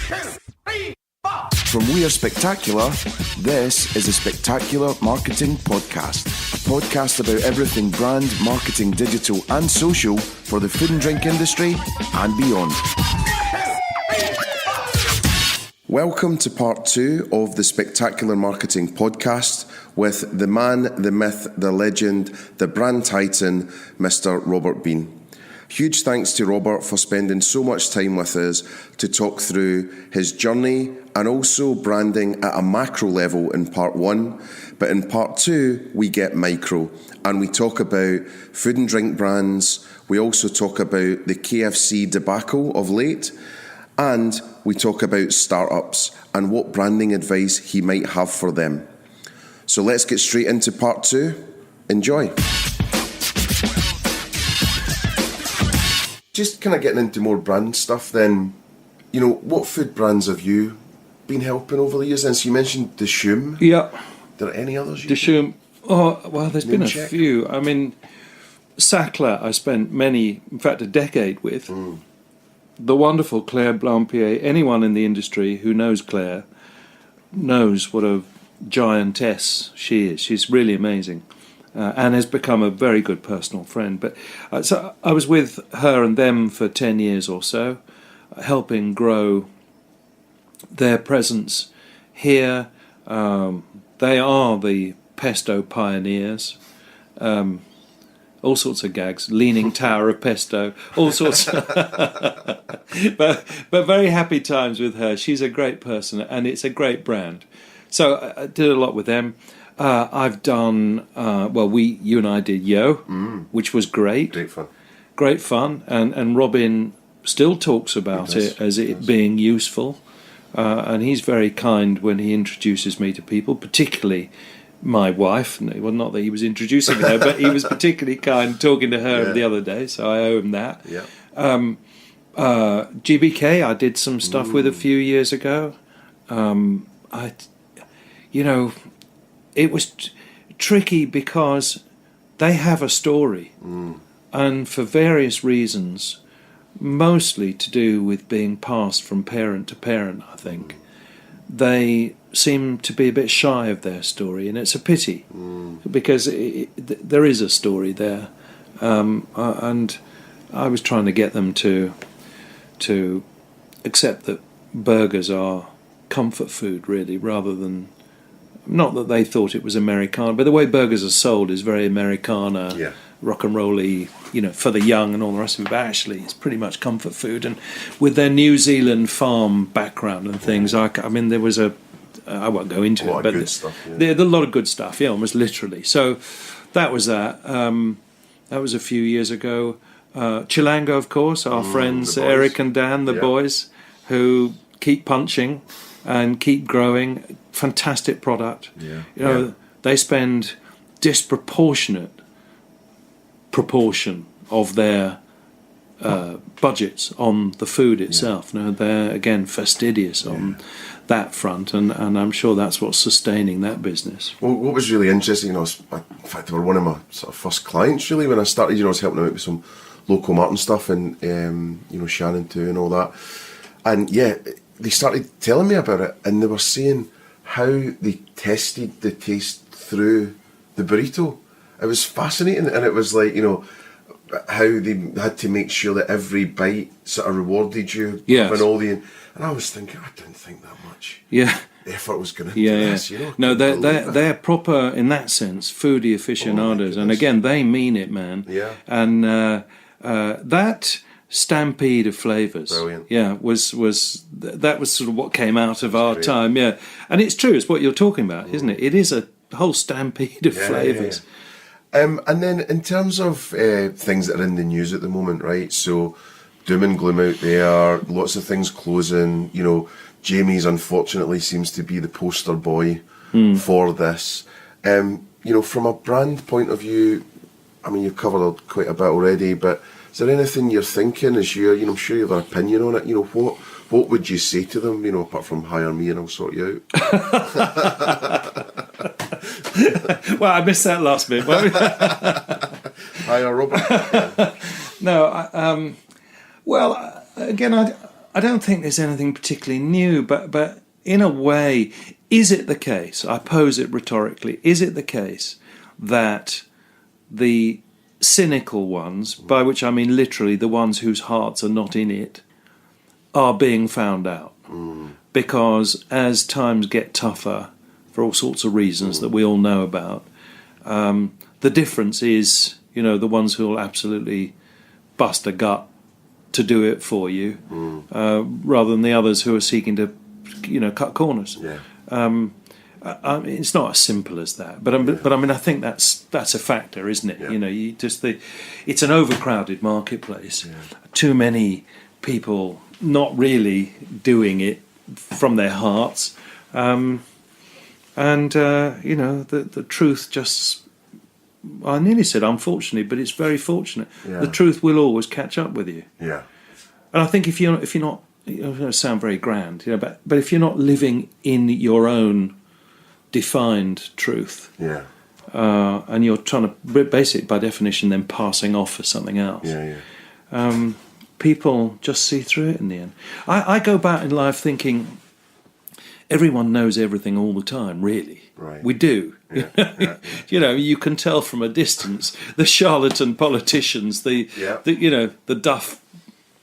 From We Are Spectacular, this is the Spectacular Marketing Podcast, a podcast about everything brand, marketing, digital and social for the food and drink industry and beyond. Welcome to part 2 of the Spectacular Marketing Podcast with the man, the myth, the legend, the brand titan, Mr. Robert Bean. Huge thanks to Robert for spending so much time with us to talk through his journey and also branding at a macro level in part 1. But in part 2, we get micro and we talk about food and drink brands. We also talk about the KFC debacle of late. And we talk about startups and what branding advice he might have for them. So let's get straight into part 2. Enjoy. Just kind of getting into more brand stuff then, you know, what food brands have you been helping over the years? And so you mentioned Dishoom. Yeah. Are there any others? Dishoom. Oh, well, there's been a few. I mean, Sackler I spent in fact a decade with. The wonderful Claire Blampier. Anyone in the industry who knows Claire knows what a giantess she is. She's really amazing. And has become a very good personal friend. But so I was with her and them for 10 years or so, helping grow their presence here. They are the pesto pioneers. All sorts of gags, Leaning Tower of Pesto, all sorts. but very happy times with her. She's a great person, and it's a great brand. So I did a lot with them. I've done, you and I did Yo, which was great. Great fun. And Robin still talks about it as it being useful. And he's very kind when he introduces me to people, particularly my wife. Well, not that he was introducing her, but he was particularly kind talking to her the other day, so I owe him that. Yeah. GBK, I did some stuff with a few years ago. It was tricky because they have a story, and for various reasons, mostly to do with being passed from parent to parent, I think, they seem to be a bit shy of their story, and it's a pity because there is a story there, and I was trying to get them to accept that burgers are comfort food, really, rather than, not that they thought it was Americana, but the way burgers are sold is very Americana, rock and rolly, for the young and all the rest of it. But actually, it's pretty much comfort food. And with their New Zealand farm background and things, I mean, there was I won't go into it, but there's a lot of good stuff, almost literally. So that was that. That was a few years ago. Chilango, of course, our friends Eric and Dan, the boys, who keep punching and keep growing. Fantastic product. They spend disproportionate proportion of their budgets on the food itself. They're again fastidious on that front, and I'm sure that's what's sustaining that business. Well, what was really interesting, in fact, they were one of my sort of first clients really when I started. I was helping them out with some local marketing stuff and Shannon too and all that. And they started telling me about it, and they were saying how they tested the taste through the burrito. It was fascinating, and it was like, how they had to make sure that every bite sort of rewarded you. And all and I was thinking, I didn't think that much effort was going to do this. No, they're proper, in that sense, foodie aficionados, and again, they mean it, man. And that stampede of flavours, that was sort of what came out of our time, and it's true, it's what you're talking about, isn't it? It is a whole stampede of flavours. And then in terms of things that are in the news at the moment, right? So doom and gloom out there, lots of things closing. Jamie's unfortunately seems to be the poster boy for this. From a brand point of view, I mean, you've covered quite a bit already, but is there anything you're thinking as I'm sure you have an opinion on it? What would you say to them, apart from hire me and I'll sort you out? Well, I missed that last bit. Hire Robert. No, again, I don't think there's anything particularly new, but in a way, is it the case, I pose it rhetorically, is it the case that the cynical ones, by which I mean literally the ones whose hearts are not in it, are being found out? Because as times get tougher, for all sorts of reasons that we all know about, the difference is, the ones who will absolutely bust a gut to do it for you, rather than the others who are seeking to, cut corners. Yeah. It's not as simple as that, but I mean, I think that's a factor, isn't it? Yeah. It's an overcrowded marketplace. Yeah. Too many people not really doing it from their hearts, and the truth just. I nearly said unfortunately, but it's very fortunate. Yeah. The truth will always catch up with you. Yeah. And I think if you're not, it sound very grand, but if you're not living in your own defined truth, yeah, and you're trying to basically by definition then passing off for something else, people just see through it in the end. I go about in life thinking everyone knows everything all the time, really. Right. We do. Yeah. You can tell from a distance the charlatan politicians, the duff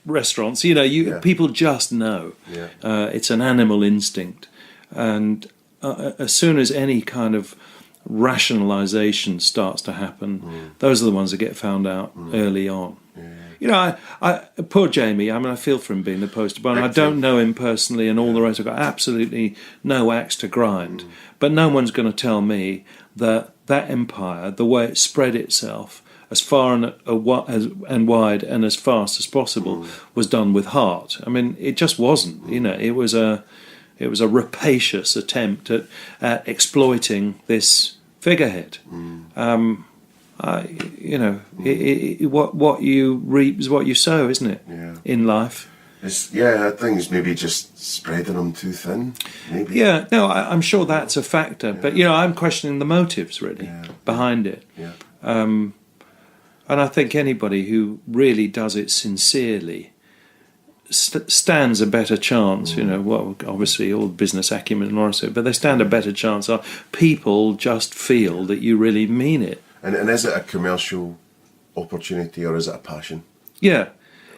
restaurants. People just know. Yeah. It's an animal instinct, and as soon as any kind of rationalisation starts to happen, those are the ones that get found out early on. Yeah. I poor Jamie. I mean, I feel for him being the poster boy. I don't know him personally, and all the rest. I've got absolutely no axe to grind. But no one's going to tell me that empire, the way it spread itself as far and wide and as fast as possible, was done with heart. I mean, it just wasn't. It was a rapacious attempt at exploiting this figurehead. What you reap is what you sow, isn't it? Yeah. In life. I think it's maybe just spreading them too thin. Maybe. Yeah, no, I'm sure that's a factor. Yeah. But I'm questioning the motives really behind it. Yeah. And I think anybody who really does it sincerely stands a better chance. Obviously all business acumen and all that, but they stand a better chance. People just feel that you really mean it. And is it a commercial opportunity or is it a passion? Yeah.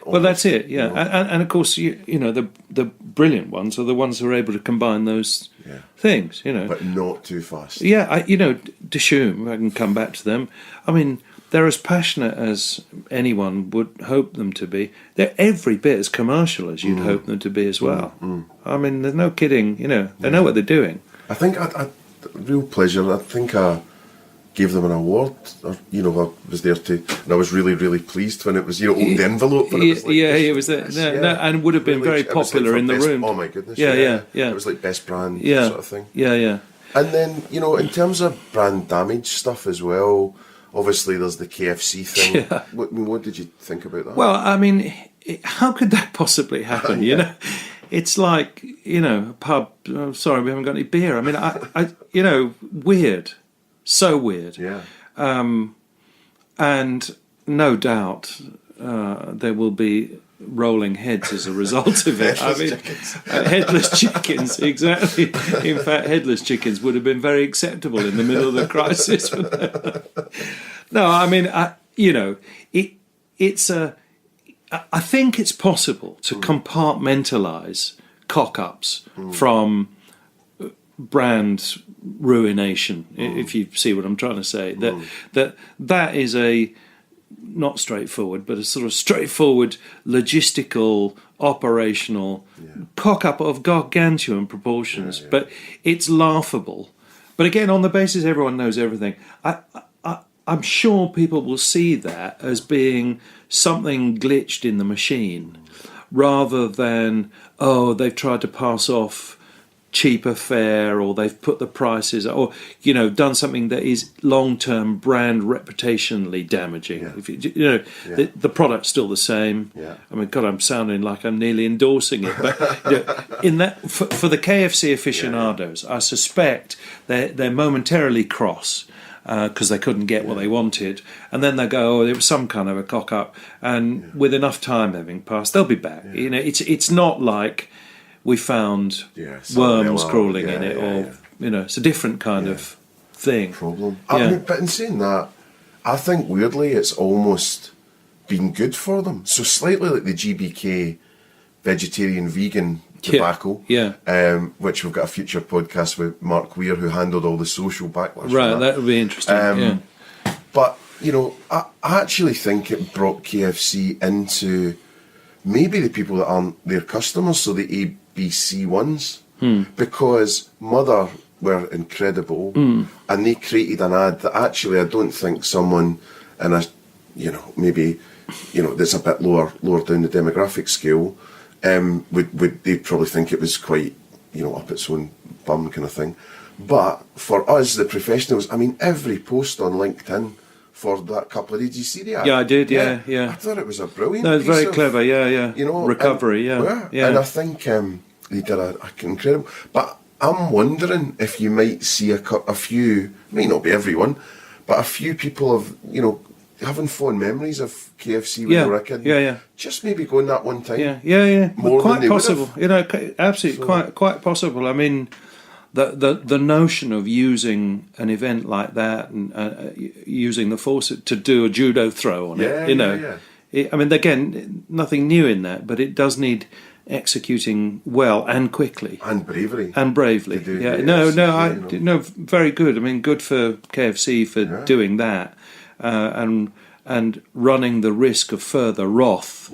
Well, that's it. Yeah, and of course, the brilliant ones are the ones who are able to combine those things. But not too fast. Yeah, Dishoom. I can come back to them. I mean, they're as passionate as anyone would hope them to be. They're every bit as commercial as you'd hope them to be as well. I mean, there's no kidding. They know what they're doing. I think I real pleasure. I think I gave them an award, or I was there and I was really, really pleased when it was, opened the envelope. And it was like, it was there, and would have been really, very popular in the room. Oh my goodness! Yeah. It was like best brand sort of thing. Yeah. And then in terms of brand damage stuff as well, obviously there's the KFC thing. Yeah. What did you think about that? Well, I mean, how could that possibly happen? It's like a pub. Oh, sorry, we haven't got any beer. I mean, I weird. So weird. Yeah. And no doubt there will be rolling heads as a result of it. Headless chickens, exactly. In fact, headless chickens would have been very acceptable in the middle of the crisis. No, I mean, it's a. I think it's possible to compartmentalise cock-ups from brand ruination, if you see what I'm trying to say. That is a not straightforward, but a sort of straightforward logistical, operational cock-up of gargantuan proportions. But it's laughable. But again, on the basis everyone knows everything, I'm sure people will see that as being something glitched in the machine, rather than they've tried to pass off cheaper fare, or they've put the prices, or done something that is long-term brand reputationally damaging. If the product's still the same. I mean, God, I'm sounding like I'm nearly endorsing it, but in that for the KFC aficionados, I suspect they're momentarily cross because they couldn't get what they wanted, and then they go, oh, it was some kind of a cock up, and with enough time having passed, they'll be back. You know, it's not like we found worms crawling in it, or you know, it's a different kind of thing. Problem. I mean, but in saying that, I think weirdly it's almost been good for them. So slightly like the GBK vegetarian vegan tobacco, which we've got a future podcast with Mark Weir, who handled all the social backlash. Right, that would be interesting. But you know, I actually think it brought KFC into maybe the people that aren't their customers, so the ABC ones, because Mother were incredible, and they created an ad that actually I don't think someone in a, you know, maybe, you know, that's a bit lower down the demographic scale, would they probably think it was quite, you know, up its own bum kind of thing. But for us, the professionals, I mean, every post on LinkedIn for that couple of days, did you see the ad? Yeah, I did. Yeah. I thought it was a brilliant. No, it's very clever. Yeah. You know, recovery. And, and I think they did a incredible. But I'm wondering if you might see a few, may not be everyone, but a few people have, you know, having fond memories of KFC when they were a kid. Yeah. Just maybe going that one time. Yeah. More quite than possible. You know, absolutely, so, quite possible. I mean, the notion of using an event like that and using the force to do a judo throw on it. You know, I mean, again, nothing new in that, but it does need executing well and quickly and bravely no, very good. I mean, good for KFC for doing that, and running the risk of further wrath,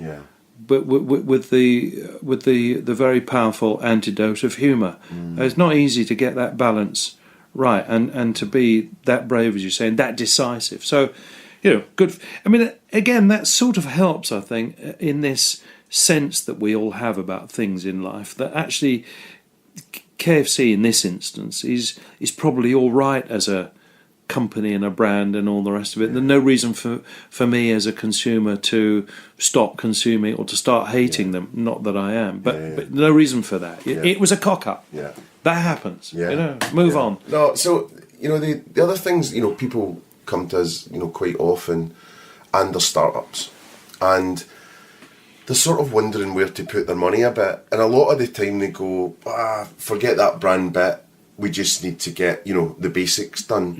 but with the very powerful antidote of humour. It's not easy to get that balance right, and to be that brave, as you say, and that decisive. So, you know, good. I mean, again, that sort of helps, I think, in this sense that we all have about things in life, that actually KFC in this instance is probably all right as a company and a brand and all the rest of it. There's no reason for me as a consumer to stop consuming or to start hating them. Not that I am, but no reason for that. It was a cock up. That happens. You know, move on. No, so you know the other things, you know, people come to us, you know, quite often, and they're startups, and they're sort of wondering where to put their money a bit, and a lot of the time they go, forget that brand bit, we just need to get, you know, the basics done.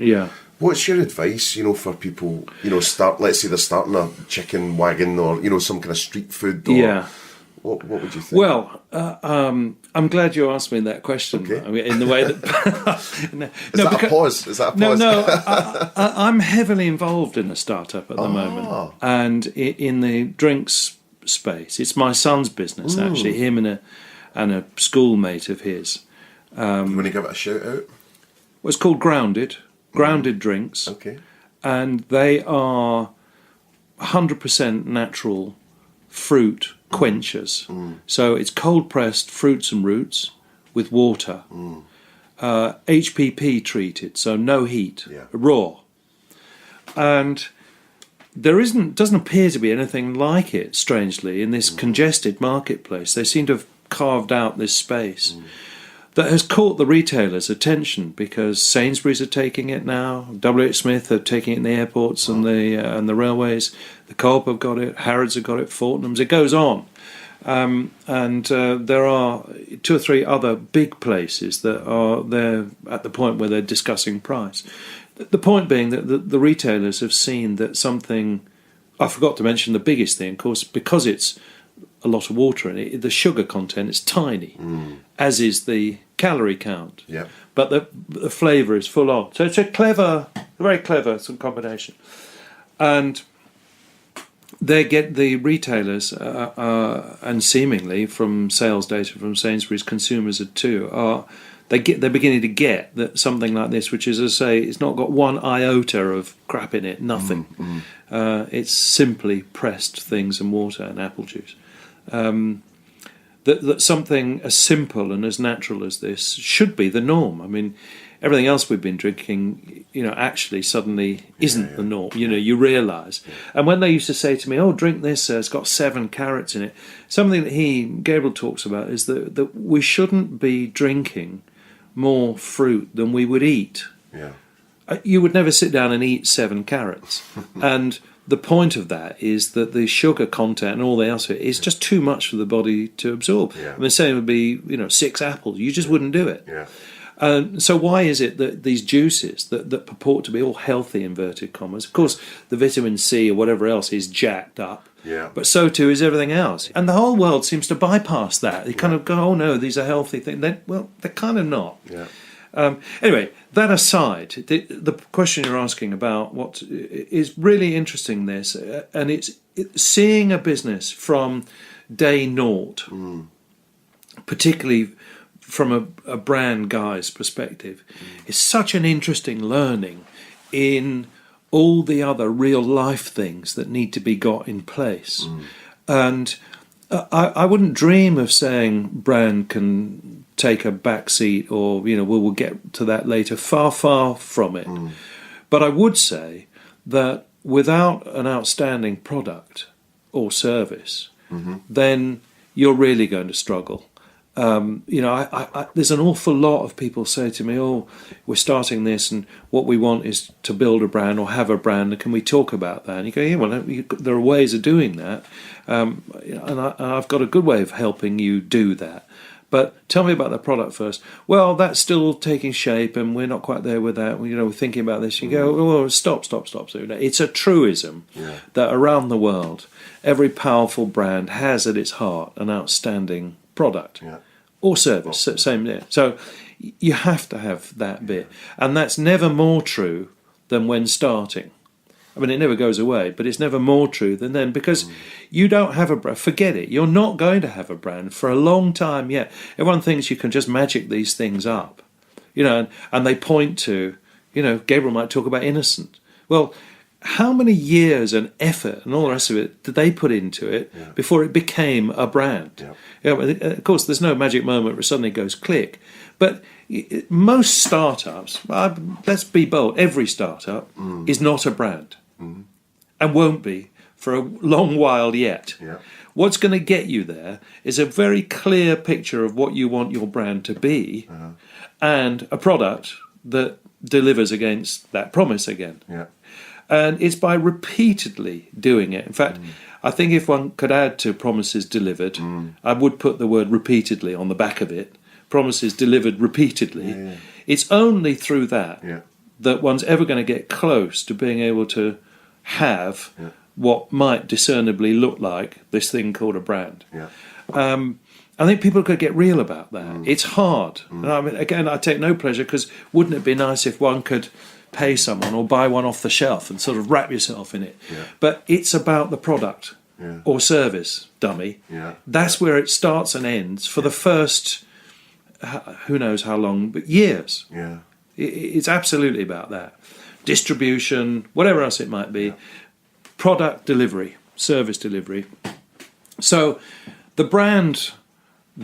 What's your advice, you know, for people, you know, let's say they're starting a chicken wagon or, you know, some kind of street food, or what would you think? Well, I'm glad you asked me that question. I mean, in the way that Is that a pause? No, I'm heavily involved in a startup at the moment, and in the drinks space. It's my son's business, actually. Him and a schoolmate of his. You want to give it a shout out? Well, it's called Grounded Drinks. Okay. And they are 100% natural fruit quenchers. So it's cold pressed fruits and roots with water, HPP treated, so no heat, raw. And there doesn't appear to be anything like it, strangely, in this congested marketplace. They seem to have carved out this space that has caught the retailers' attention, because Sainsbury's are taking it now, WH Smith are taking it in the airports and the railways, the Co-op have got it, Harrods have got it, Fortnum's, it goes on. And there are 2 or 3 other big places that are there at the point where they're discussing price. The point being that the retailers have seen that something, I forgot to mention the biggest thing, of course, because it's a lot of water in it, the sugar content is tiny, as is the calorie count. But the flavour is full on. So it's a very clever combination. And they get the retailers, and seemingly from sales data from Sainsbury's, consumers too, they're beginning to get that something like this, which is, as I say, it's not got one iota of crap in it, nothing. It's simply pressed things and water and apple juice. That something as simple and as natural as this should be the norm. I mean, everything else we've been drinking, you know, actually suddenly isn't the norm. You know, you realise. And when they used to say to me, "Oh, drink this, it's got 7 carrots in it," something that Gabriel talks about is that we shouldn't be drinking more fruit than we would eat. you would never sit down and eat 7 carrots. And the point of that is that the sugar content and all the else of it is just too much for the body to absorb. Yeah. I mean, saying it would be 6 apples, you just wouldn't do it. Yeah. So why is it that these juices that purport to be all healthy, inverted commas, of course the vitamin C or whatever else is jacked up, but so too is everything else. And the whole world seems to bypass that. They kind of go, oh no, these are healthy things. They're kind of not. Yeah. Anyway, that aside, the question you're asking about what is really interesting this, and it's seeing a business from day naught, particularly from a brand guy's perspective, is such an interesting learning in all the other real life things that need to be got in place. And I wouldn't dream of saying brand can take a back seat, or we'll get to that later. Far from it. But I would say that without an outstanding product or service, then you're really going to struggle. There's an awful lot of people say to me, "Oh, we're starting this, and what we want is to build a brand or have a brand. And can we talk about that?" And you go, "Yeah, well, there are ways of doing that, and I've got a good way of helping you do that. But tell me about the product first." "Well, that's still taking shape, and we're not quite there with that. We're thinking about this." You go, "Oh, stop. It's a truism that around the world, every powerful brand has at its heart an outstanding product or service, same there. So you have to have that bit, and that's never more true than when starting. I mean, it never goes away, but it's never more true than then, because you don't have a brand. Forget it. You're not going to have a brand for a long time yet. Everyone thinks you can just magic these things up, and they point to, Gabriel might talk about Innocent. Well, how many years and effort and all the rest of it did they put into it before it became a brand? Of course, there's no magic moment where suddenly it goes click. But most startups, let's be bold, every startup is not a brand and won't be for a long while yet. What's going to get you there is a very clear picture of what you want your brand to be and a product that delivers against that promise again. And it's by repeatedly doing it. In fact, I think if one could add to promises delivered, I would put the word repeatedly on the back of it. Promises delivered repeatedly. It's only through that that one's ever going to get close to being able to have what might discernibly look like this thing called a brand. I think people could get real about that. It's hard. And I mean, again, I take no pleasure, because wouldn't it be nice if one could pay someone or buy one off the shelf and sort of wrap yourself in it? But it's about the product or service, dummy. That's where it starts and ends for the first, who knows how long, but years. It's absolutely about that. Distribution, whatever else it might be, product delivery, service delivery. So the brand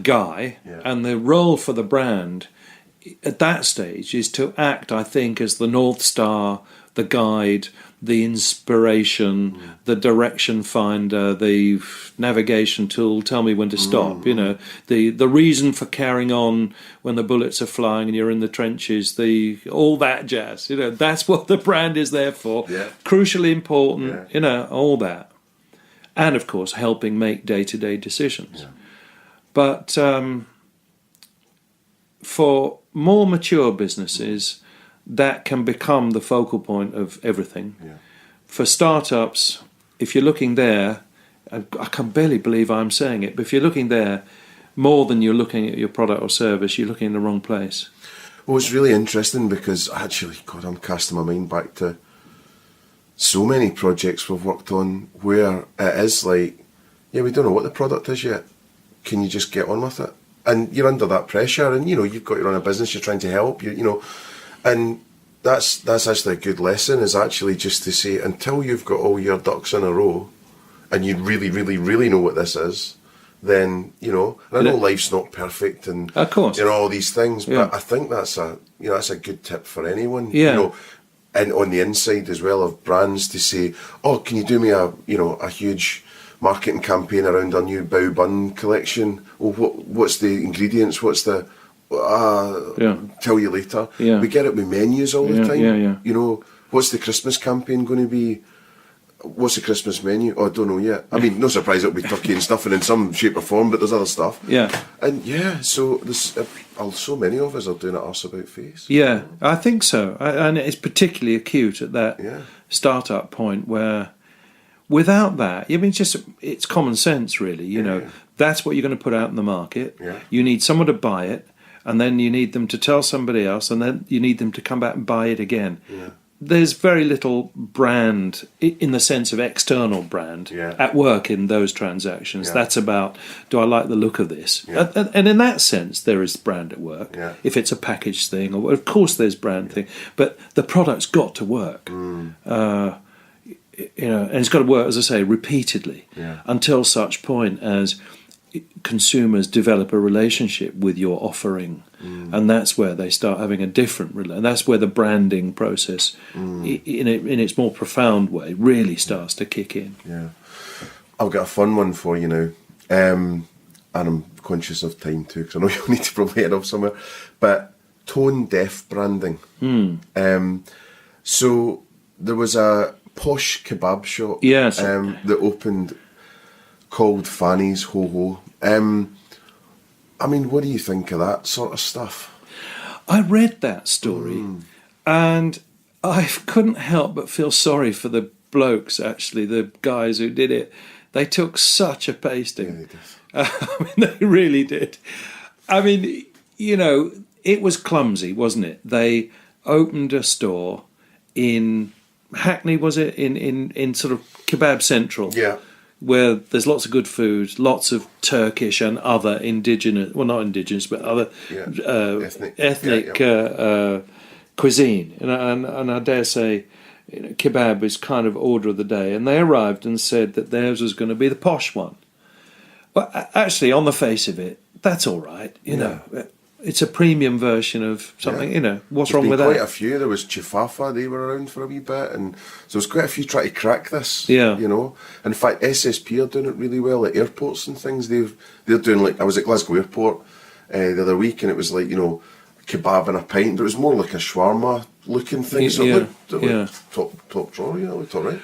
guy and the role for the brand at that stage is to act, I think, as the North Star, the guide, the inspiration, the direction finder, the navigation tool, tell me when to stop, the reason for carrying on when the bullets are flying and you're in the trenches, all that jazz. That's what the brand is there for. Crucially important, all that. And, of course, helping make day-to-day decisions. But for more mature businesses, that can become the focal point of everything. For startups, if you're looking there, I can barely believe I'm saying it, but if you're looking there more than you're looking at your product or service, you're looking in the wrong place. Well, it's really interesting, because actually, God, I'm casting my mind back to so many projects we've worked on where it is like, we don't know what the product is yet. Can you just get on with it? And you're under that pressure, and you've got to run a business. You're trying to help, and that's actually a good lesson. Is actually just to say, until you've got all your ducks in a row, and you really, really, really know what this is, then and I know life's not perfect, and of course, all these things. But I think that's a good tip for anyone. And on the inside as well of brands to say, oh, can you do me a huge marketing campaign around a new Bao Bun collection? Well, what's the ingredients? What's the tell you later. Yeah. We get it with menus all the time. Yeah. You know, what's the Christmas campaign going to be? What's the Christmas menu? Oh, I don't know yet. I mean, no surprise it'll be turkey and stuffing in some shape or form, but there's other stuff. Yeah. And so there's so many of us are doing it arse about face. Yeah, I think so. And it's particularly acute at that Yeah. start-up point where without that, I mean, it's common sense, really. You know, that's what you're going to put out in the market. Yeah. You need someone to buy it, and then you need them to tell somebody else, and then you need them to come back and buy it again. Yeah. There's very little brand, in the sense of external brand, at work in those transactions. Yeah. That's about, do I like the look of this? Yeah. And in that sense, there is brand at work. Yeah. If it's a packaged thing, or of course there's brand thing, but the product's got to work. You know, and it's got to work, as I say, repeatedly until such point as consumers develop a relationship with your offering, and that's where they start having a different and that's where the branding process in its more profound way really starts to kick in. I've got a fun one for you now, and I'm conscious of time too because I know you'll need to probably head off somewhere, but tone deaf branding. So there was a posh kebab shop that opened called Fanny's Ho Ho. I mean, what do you think of that sort of stuff? I read that story and I couldn't help but feel sorry for the blokes, actually, the guys who did it. They took such a pasting. Yeah, I mean, they really did. I mean, you know, it was clumsy, wasn't it? They opened a store in Hackney, was it? In sort of Kebab Central. Yeah. Where there's lots of good food, lots of Turkish and other indigenous, well, not indigenous, but other ethnic cuisine. And I dare say, you know, kebab is kind of order of the day. And they arrived and said that theirs was going to be the posh one. Well, actually, on the face of it, that's all right. You know, it's a premium version of something. You know, what's wrong with that? Quite a few. There was Chifafa. They were around for a wee bit, and so there's quite a few trying to crack this. Yeah, you know. In fact, SSP are doing it really well at airports and things. They're doing, like, I was at Glasgow Airport the other week, and it was like, you know, kebab and a pint. But it was more like a shawarma looking thing. So it looked top drawer. Yeah, it looked all right.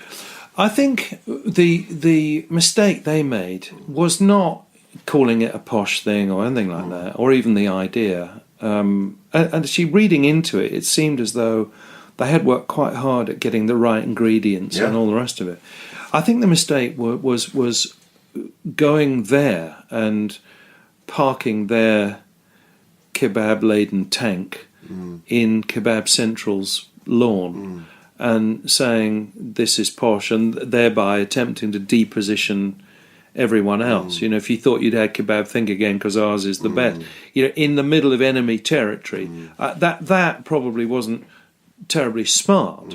I think the mistake they made was not calling it a posh thing or anything like that, or even the idea. And actually, reading into it, it seemed as though they had worked quite hard at getting the right ingredients and all the rest of it. I think the mistake was going there and parking their kebab-laden tank in Kebab Central's lawn and saying this is posh, and thereby attempting to deposition everyone else. You know, if you thought you'd had kebab, think again, because ours is the best. You know, in the middle of enemy territory, that probably wasn't terribly smart,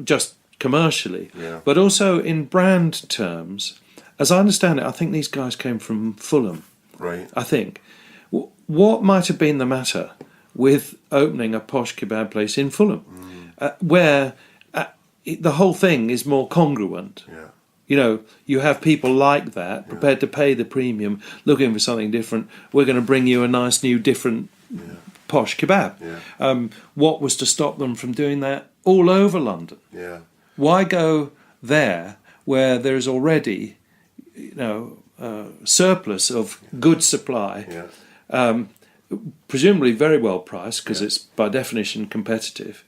just commercially, but also in brand terms. As I understand it, I think these guys came from Fulham. Right. I think. What might have been the matter with opening a posh kebab place in Fulham, where the whole thing is more congruent? Yeah. You know, you have people like that prepared to pay the premium, looking for something different. We're going to bring you a nice new, different posh kebab. Yeah. What was to stop them from doing that all over London? Yeah. Why go there where there's already, you know, surplus of good supply, presumably very well priced because it's by definition competitive,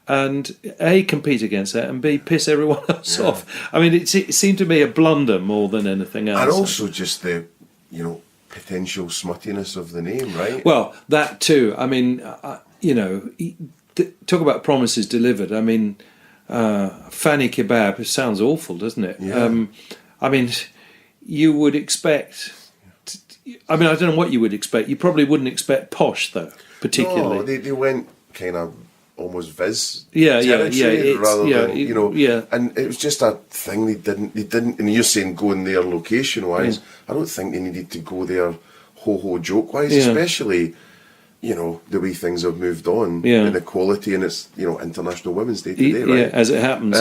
and A, compete against that, and B, piss everyone else off. I mean, it seemed to me a blunder more than anything else. And also just the, you know, potential smuttiness of the name, right? Well, that too. I mean, you know, talk about promises delivered. I mean, Fanny Kebab, it sounds awful, doesn't it? Yeah. I mean, you would expect... I mean, I don't know what you would expect. You probably wouldn't expect posh, though, particularly. No, they went kind of almost Viz territory rather than, you know... And it was just a thing they didn't... And you're saying going there location-wise, I don't think they needed to go there ho-ho joke-wise, especially... You know, the way things have moved on, and equality, and it's, you know, International Women's Day today, right? Yeah, as it happens.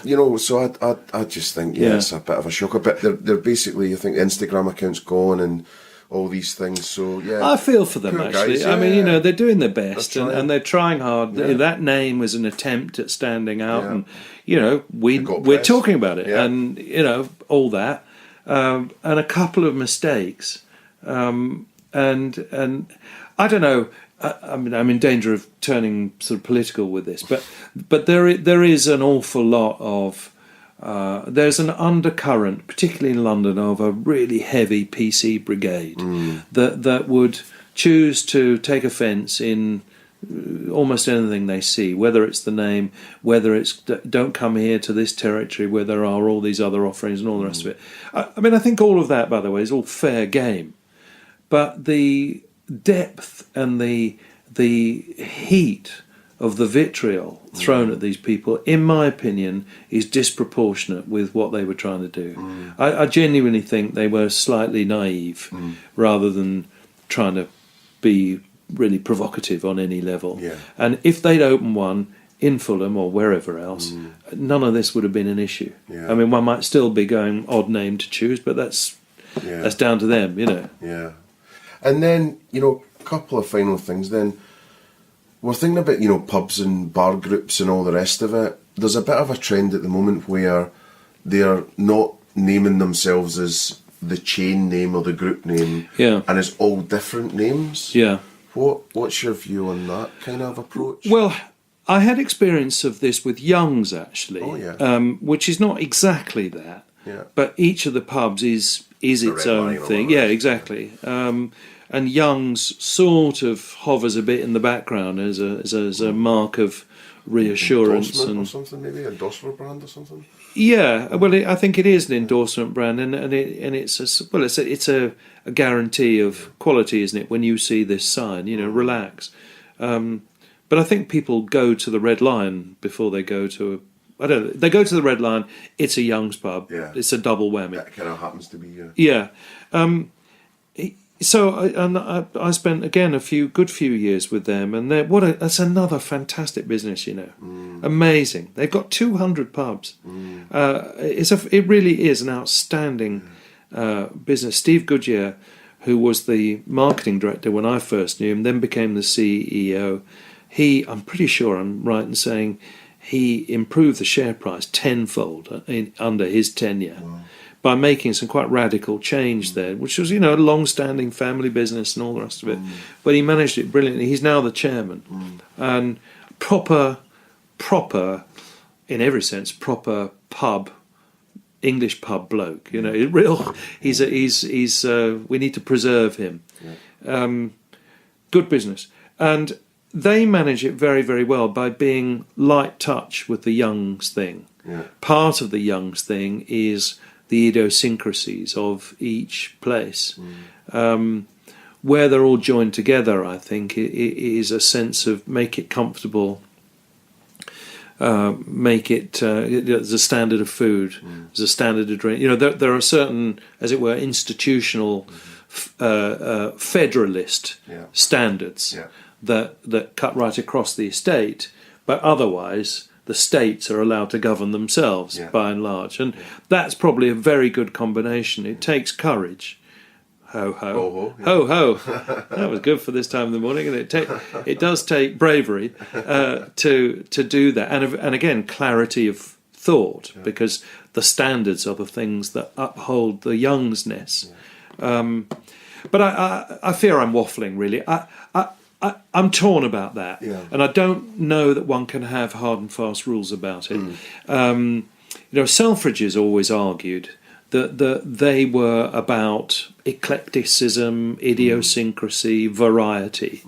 You know, so I just think, it's a bit of a shocker. But they're basically, I think the Instagram account's gone, and all these things. So yeah, I feel for them, poor actually. guys, I mean, you know, they're doing their best, They're trying. and they're trying hard. Yeah. That name was an attempt at standing out, Yeah. and you know, we're press. talking about it, Yeah. and you know, all that, and a couple of mistakes, and I don't know. I mean, I'm in danger of turning sort of political with this, but there is an awful lot of. There's an undercurrent, particularly in London, of a really heavy PC brigade that would choose to take offence in almost anything they see, whether it's the name, whether it's don't come here to this territory where there are all these other offerings and all the rest of it. I mean, I think all of that, by the way, is all fair game, but the depth and the heat of the vitriol thrown at these people, in my opinion, is disproportionate with what they were trying to do. I genuinely think they were slightly naive rather than trying to be really provocative on any level. Yeah. And if they'd opened one in Fulham or wherever else, none of this would have been an issue. Yeah. I mean, one might still be going odd name to choose, but that's down to them, you know. Yeah. And then, you know, a couple of final things then. We're thinking about, you know, pubs and bar groups and all the rest of it. There's a bit of a trend at the moment where they're not naming themselves as the chain name or the group name, and it's all different names. Yeah. What's your view on that kind of approach? Well, I had experience of this with Young's, actually, which is not exactly that, but each of the pubs is its own thing. Yeah, exactly. And Young's sort of hovers a bit in the background as a mark of reassurance and or something, maybe a endorsement brand or something. Yeah, well, I think it is an endorsement brand, and it's a guarantee of quality, isn't it? When you see this sign, you know, relax. But I think people go to the Red Lion before they go to I don't know. They go to the Red Lion. It's a Young's pub. Yeah. It's a double whammy. That kind of happens to be. Yeah. So I spent again a good few years with them, and that's another fantastic business, you know, amazing. They've got 200 pubs. It really is an outstanding business. Steve Goodyear, who was the marketing director when I first knew him, then became the CEO. I'm pretty sure I'm right in saying he improved the share price tenfold under his tenure. Wow. By making some quite radical change there, which was, you know, a long-standing family business and all the rest of it. But he managed it brilliantly. He's now the chairman. And proper, in every sense, proper pub, English pub bloke. You know, he's we need to preserve him. Yeah. Good business. And they manage it very, very well by being light touch with the Young's thing. Yeah. Part of the Young's thing is the idiosyncrasies of each place. Where they're all joined together, I think, it is a sense of make it comfortable, make it, there's a standard of food, there's a standard of drink. You know, there are certain, as it were, institutional federalist standards that cut right across the estate, but otherwise the states are allowed to govern themselves by and large, and that's probably a very good combination. It takes courage. Ho ho ho ho. That was good for this time of the morning, and it does take bravery to do that, and again clarity of thought, because the standards are the things that uphold the Youngsness. But I fear I'm waffling, really. I'm torn about that, and I don't know that one can have hard and fast rules about it. You know, Selfridges always argued that they were about eclecticism, idiosyncrasy, variety,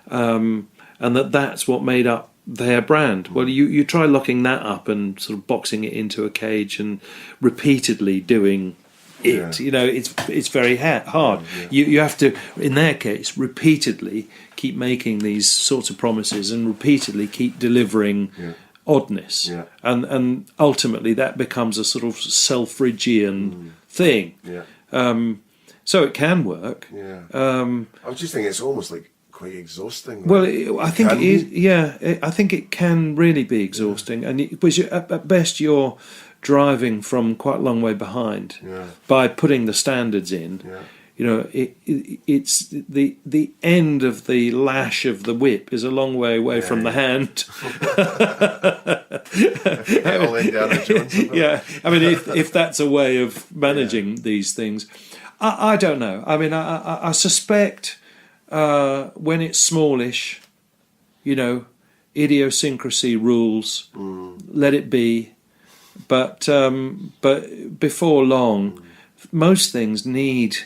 and that's what made up their brand. Well, you try locking that up and sort of boxing it into a cage and repeatedly doing it, you know, it's very hard. You have to, in their case, repeatedly keep making these sorts of promises and repeatedly keep delivering oddness, and ultimately that becomes a sort of Selfridgian thing. So it can work. I was just thinking it's almost like quite exhausting. Well, I think it is. Yeah, I think it can really be exhausting, and because at best you're driving from quite a long way behind by putting the standards in. it's the end of the lash of the whip is a long way away from the hand. Yeah, I mean, if that's a way of managing these things, I don't know. I mean, I suspect when it's smallish, idiosyncrasy rules. Let it be. But before long, most things need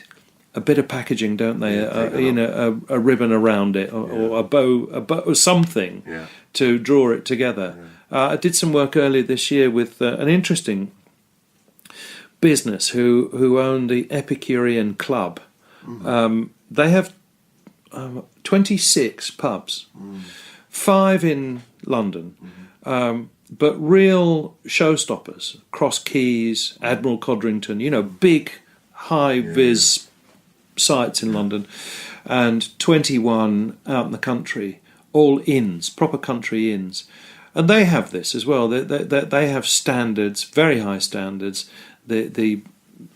a bit of packaging, don't they? A ribbon around it, or a bow, or something to draw it together. I did some work earlier this year with an interesting business who own the Epicurean Club. They have 26 pubs, 5 in London. But real showstoppers, Cross Keys, Admiral Codrington, big high-vis sites in London, and 21 out in the country, all inns, proper country inns. And they have this as well. They have standards, very high standards. The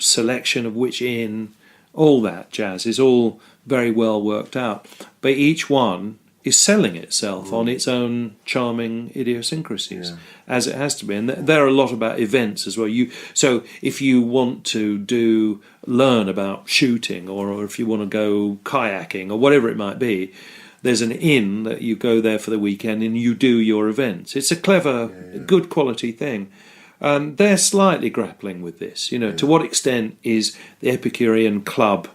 selection of which inn, all that jazz is all very well worked out. But each one is selling itself on its own charming idiosyncrasies, as it has to be. And there are a lot about events as well. So if you want to learn about shooting, or if you want to go kayaking, or whatever it might be, there's an inn that you go there for the weekend and you do your events. It's a clever, good quality thing. And they're slightly grappling with this. To what extent is the Epicurean Club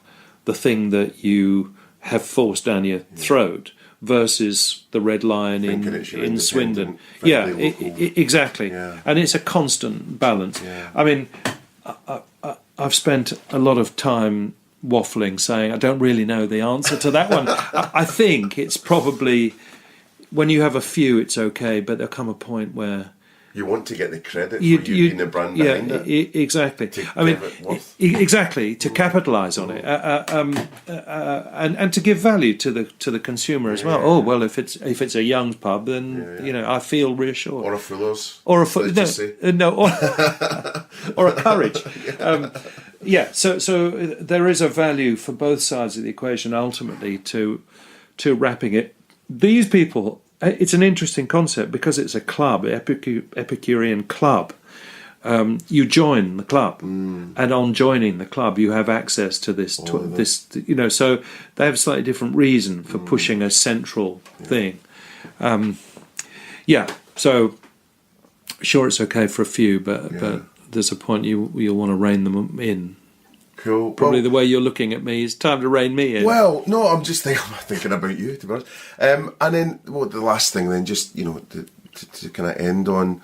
the thing that you have forced down your throat, versus the Red Lion in Swindon? Exactly. And it's a constant balance. I mean, I've spent a lot of time waffling, saying I don't really know the answer to that one. I think it's probably, when you have a few, it's okay, but there'll come a point where you want to get the credit for you being the brand behind it. Exactly. Exactly, to capitalise on it, and to give value to the consumer as well. Oh well, if it's a Young's pub, then I feel reassured. Or a Fuller's. Or a or a Courage. So there is a value for both sides of the equation ultimately to wrapping it. These people. It's an interesting concept because it's a club, Epicurean Club. You join the club, and on joining the club, you have access to this. So they have a slightly different reason for pushing a central thing. So sure, it's okay for a few, but there's a point you'll want to rein them in. Cool. Probably the way you're looking at me is time to rein me in. Well, no, I'm just thinking about you, to be honest. And then, the last thing then, just, to kind of end on,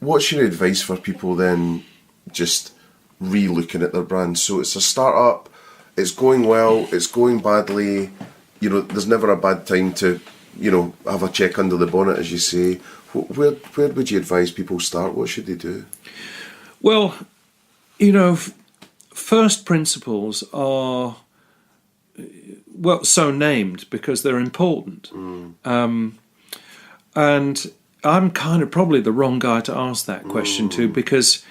what's your advice for people then just re-looking at their brand? So it's a start-up, it's going well, it's going badly, there's never a bad time to, have a check under the bonnet, as you say. Where would you advise people start? What should they do? Well, first principles are, so named because they're important. And I'm kind of probably the wrong guy to ask that question to, because,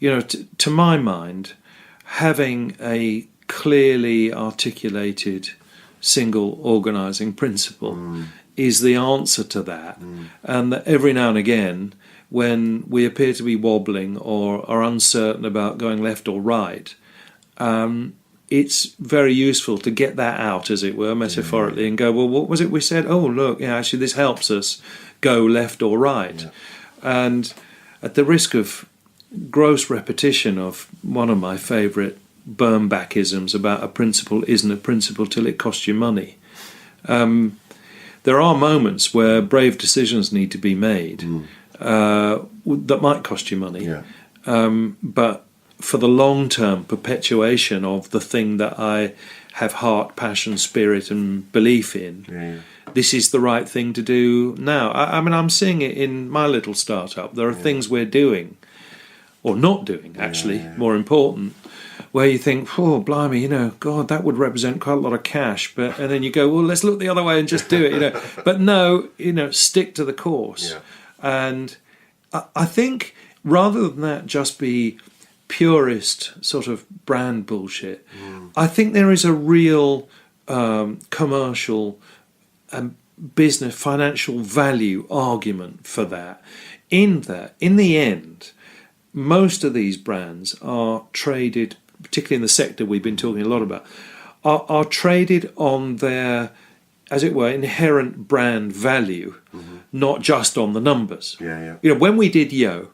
to my mind, having a clearly articulated single organising principle is the answer to that. And that every now and again, when we appear to be wobbling or are uncertain about going left or right, it's very useful to get that out, as it were, metaphorically, and go, well, what was it we said? Oh, look, actually this helps us go left or right. And at the risk of gross repetition of one of my favourite Birnbach-isms about a principle isn't a principle till it costs you money, there are moments where brave decisions need to be made that might cost you money, but for the long-term perpetuation of the thing that I have heart, passion, spirit and belief in, this is the right thing to do now. I mean, I'm seeing it in my little startup. There are things we're doing, or not doing, actually, more important, where you think, oh, blimey, God, that would represent quite a lot of cash. And then you go, well, let's look the other way and just do it, But no, stick to the course. And I think rather than that just be purist sort of brand bullshit. I think there is a real commercial and business financial value argument for that. In the end, most of these brands are traded, particularly in the sector we've been talking a lot about, are traded on their, as it were, inherent brand value, not just on the numbers. Yeah. You know, when we did Yo,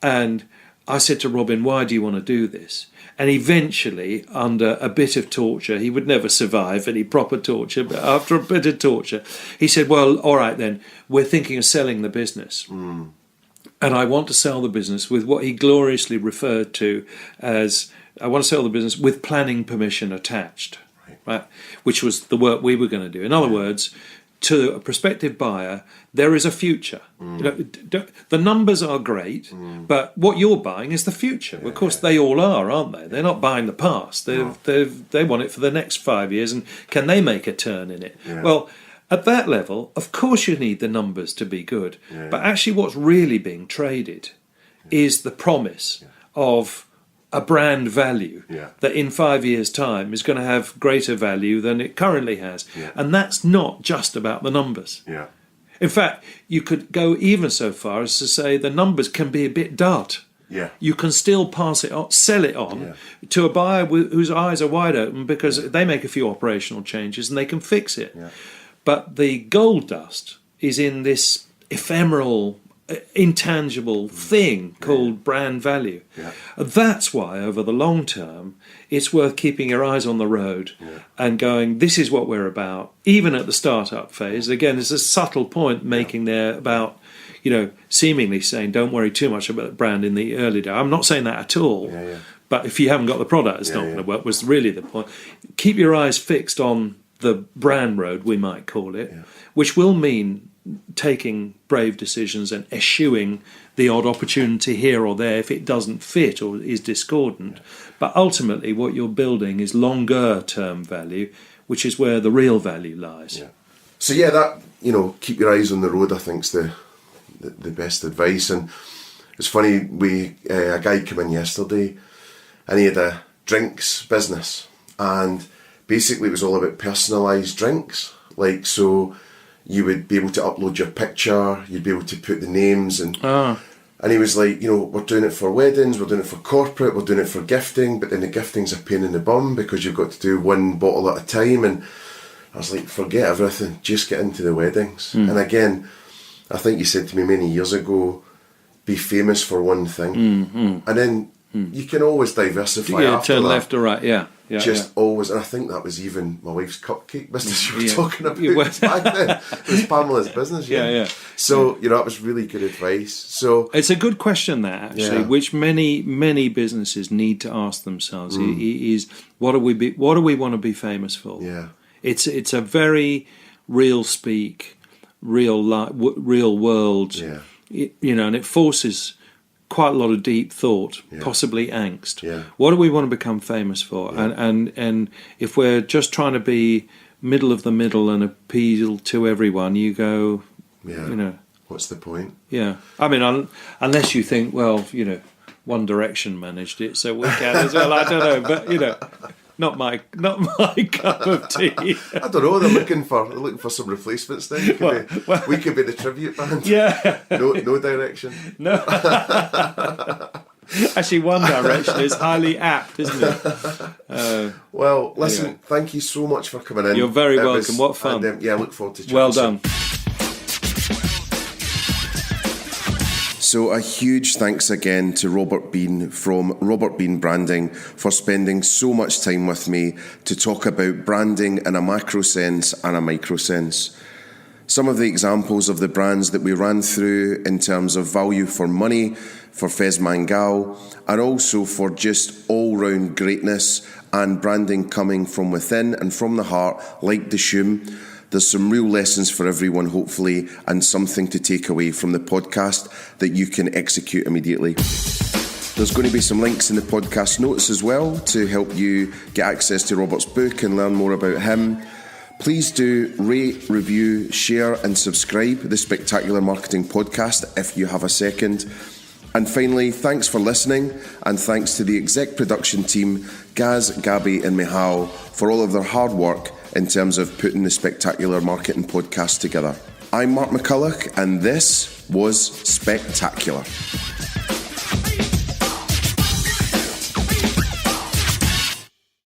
and I said to Robin, why do you want to do this? And eventually, under a bit of torture, he would never survive any proper torture, but after a bit of torture, he said, well, all right then, we're thinking of selling the business. And I want to sell the business with what he gloriously referred to as, I want to sell the business with planning permission attached, right? Which was the work we were going to do. In other words, to a prospective buyer, there is a future. You know, the numbers are great, but what you're buying is the future. Of course, they all are, aren't they? They're not buying the past. They want it for the next 5 years, and can they make a turn in it? Well, at that level, of course you need the numbers to be good. But actually what's really being traded is the promise of a brand value that in 5 years' time is going to have greater value than it currently has. And that's not just about the numbers. In fact, you could go even so far as to say the numbers can be a bit dart. You can still pass it on, sell it on to a buyer whose eyes are wide open because they make a few operational changes and they can fix it. But the gold dust is in this ephemeral, intangible thing called brand value. That's why, over the long term, it's worth keeping your eyes on the road and going, this is what we're about, even at the startup phase. Again, there's a subtle point making there about, you know, seemingly saying don't worry too much about the brand in the early days. I'm not saying that at all. But if you haven't got the product, it's not going to work, was really the point. Keep your eyes fixed on the brand road, we might call it, which will mean taking brave decisions and eschewing the odd opportunity here or there if it doesn't fit or is discordant. But ultimately what you're building is longer term value, which is where the real value lies. So that, you know, keep your eyes on the road, I think, is the best advice. And it's funny, a guy came in yesterday and he had a drinks business, and basically it was all about personalised drinks. Like, so you would be able to upload your picture, you'd be able to put the names, and he was like, you know, we're doing it for weddings, we're doing it for corporate, we're doing it for gifting, but then the gifting's a pain in the bum because you've got to do one bottle at a time. And I was like, forget everything, just get into the weddings. And again, I think you said to me many years ago, be famous for one thing, and then you can always diversify after turn that. left or right, Always, and I think that was even my wife's cupcake business you were talking about back then. It was Pamela's business, So, you know, that was really good advice. So it's a good question, that actually, which many businesses need to ask themselves. Is what do we want to be famous for? It's a very real world, you know, and it forces quite a lot of deep thought, possibly angst. What do we want to become famous for? And if we're just trying to be middle of the middle and appeal to everyone, you go, you know, what's the point? I mean, unless you think, well, you know, One Direction managed it, so we can as well. I don't know, but you know, not my cup of tea. I don't know. They're looking for some replacements. Then we could be the tribute band. No Direction. No. Actually, One Direction is highly apt, isn't it? Well, listen. Thank you so much for coming in. You're very welcome. What fun. And, look forward to chatting. Well done. So a huge thanks again to Robert Bean from Robert Bean Branding for spending so much time with me to talk about branding in a macro sense and a micro sense. Some of the examples of the brands that we ran through in terms of value for money, for Fez Mangal, and also for just all-round greatness and branding coming from within and from the heart, like Dishoom. There's some real lessons for everyone, hopefully, and something to take away from the podcast that you can execute immediately. There's going to be some links in the podcast notes as well to help you get access to Robert's book and learn more about him. Please do rate, review, share and subscribe the Spectacular Marketing Podcast if you have a second. And finally, thanks for listening, and thanks to the exec production team, Gaz, Gabby and Mihal, for all of their hard work in terms of putting the Spectacular Marketing Podcast together. I'm Mark McCulloch, and this was Spectacular.